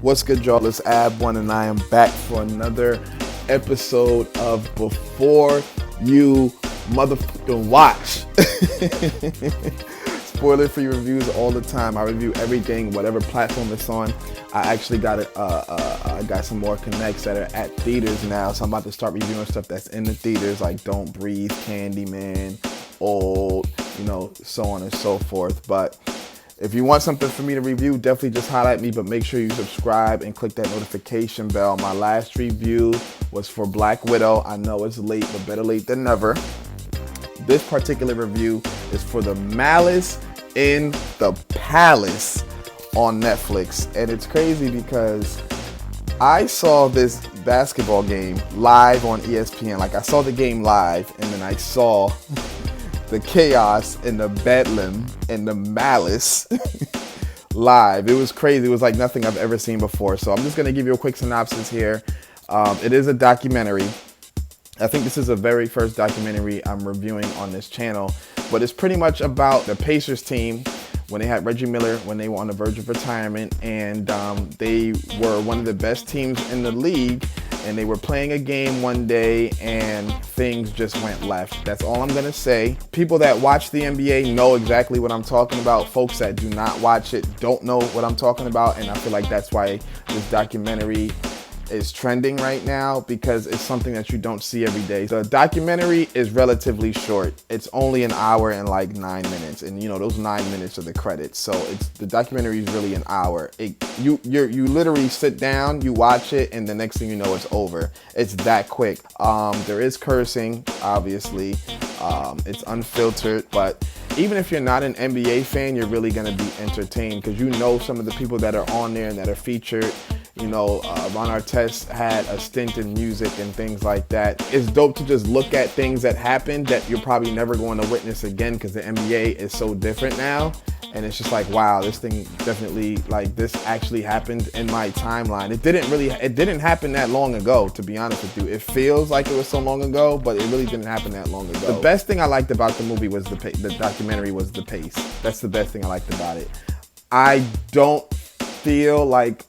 What's good, y'all? It's Abwon, and I am back for another episode of Before You Motherfucking Watch. Spoiler-free reviews all the time. I review everything, whatever platform it's on. I actually got I got some more connects that are at theaters now, so I'm about to start reviewing stuff that's in the theaters, like Don't Breathe, Candyman, Old, so on and so forth. But if you want something for me to review, definitely just highlight me, but make sure you subscribe and click that notification bell. My last review was for Black Widow. I know it's late, but better late than never. This particular review is for the Malice in the Palace on Netflix. And it's crazy because I saw this basketball game live on ESPN. Like, I saw the game live, and then I saw the chaos and the bedlam and the malice live. It was crazy. It was like nothing I've ever seen before. So I'm just going to give you a quick synopsis here. It is a documentary. I think this is the very first documentary I'm reviewing on this channel, but it's pretty much about the Pacers team when they had Reggie Miller, when they were on the verge of retirement, and they were one of the best teams in the league. And they were playing a game one day and things just went left. That's all I'm gonna say. People that watch the NBA know exactly what I'm talking about. Folks that do not watch it don't know what I'm talking about. And I feel like that's why this documentary is trending right now, because it's something that you don't see every day. The documentary is relatively short. It's only an hour and like 9 minutes, and those 9 minutes are the credits. So the documentary is really an hour. You literally sit down, you watch it, and the next thing you know, it's over. It's that quick. There is cursing, obviously. It's unfiltered, but even if you're not an NBA fan, you're really gonna be entertained, because some of the people that are on there and that are featured. Ron Artest had a stint in music and things like that. It's dope to just look at things that happened that you're probably never going to witness again, because the NBA is so different now. And it's just like, wow, this thing definitely, like, this actually happened in my timeline. It didn't happen that long ago, to be honest with you. It feels like it was so long ago, but it really didn't happen that long ago. The best thing I liked about the movie was the documentary was the pace. That's the best thing I liked about it. I don't feel like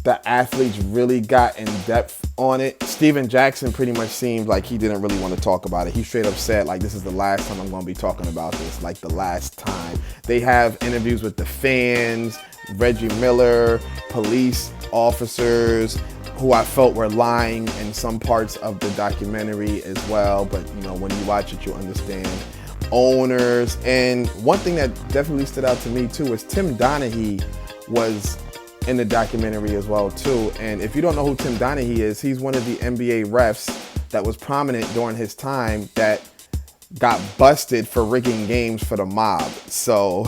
the athletes really got in depth on it. Steven Jackson pretty much seemed like he didn't really want to talk about it. He straight up said, like, this is the last time I'm going to be talking about this, like the last time. They have interviews with the fans, Reggie Miller, police officers, who I felt were lying in some parts of the documentary as well. But, when you watch it, you understand. Owners. And one thing that definitely stood out to me too is Tim Donaghy was in the documentary as well too. And if you don't know who Tim Donaghy is, he's one of the NBA refs that was prominent during his time that got busted for rigging games for the mob. So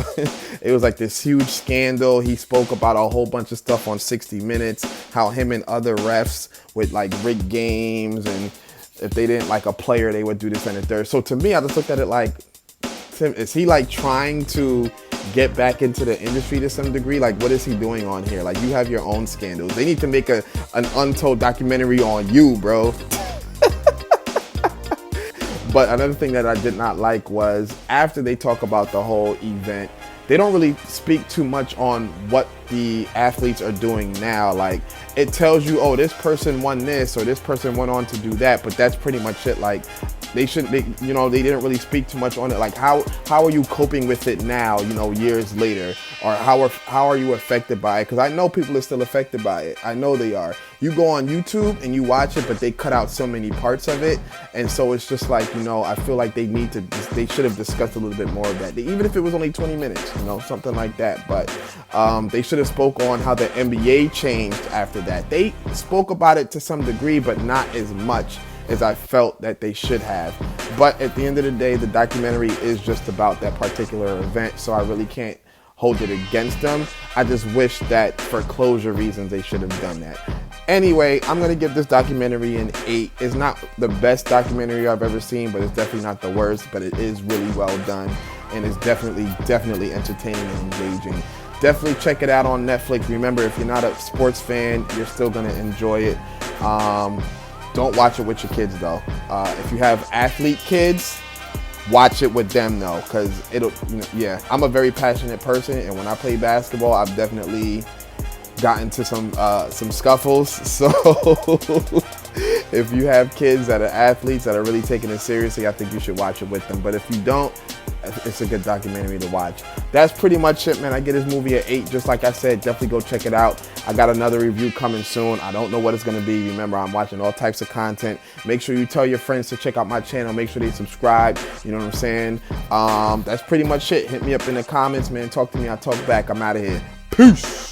it was like this huge scandal. He spoke about a whole bunch of stuff on 60 Minutes, how him and other refs would like rig games, and if they didn't like a player, they would do this and the third. So to me, I just looked at it like, Tim, is he like trying to get back into the industry to some degree? Like, what is he doing on here? Like, you have your own scandals. They need to make an untold documentary on you, bro. But another thing that I did not like was after they talk about the whole event, they don't really speak too much on what the athletes are doing now. Like, it tells you, oh, this person won this or this person went on to do that, but that's pretty much it. Like, they didn't really speak too much on it. Like, how are you coping with it now, years later? Or how are you affected by it? Because I know people are still affected by it. I know they are. You go on YouTube and you watch it, but they cut out so many parts of it. And so it's just like, I feel like they should have discussed a little bit more of that. Even if it was only 20 minutes, something like that. But they should have spoke on how the NBA changed after that. They spoke about it to some degree, but not as much as I felt that they should have. But at the end of the day, the documentary is just about that particular event, so I really can't hold it against them. I just wish that for closure reasons they should have done that. Anyway, I'm gonna give this documentary an 8. It's not the best documentary I've ever seen, but it's definitely not the worst, but it is really well done, and it's definitely entertaining and engaging. Definitely check it out on Netflix. Remember, if you're not a sports fan, you're still gonna enjoy it. Don't watch it with your kids though. If you have athlete kids, watch it with them though, because it'll, yeah. I'm a very passionate person, and when I play basketball, I've definitely got into some scuffles. So if you have kids that are athletes that are really taking it seriously, I think you should watch it with them. But if you don't, it's a good documentary to watch. That's pretty much it, man. I get this movie at 8, just like I said. Definitely go check it out. I got another review coming soon. I don't know what it's going to be. Remember, I'm watching all types of content. Make sure you tell your friends to check out my channel. Make sure they subscribe. You know what I'm saying? That's pretty much it. Hit me up in the comments, man. Talk to me. I'll talk back. I'm out of here. Peace.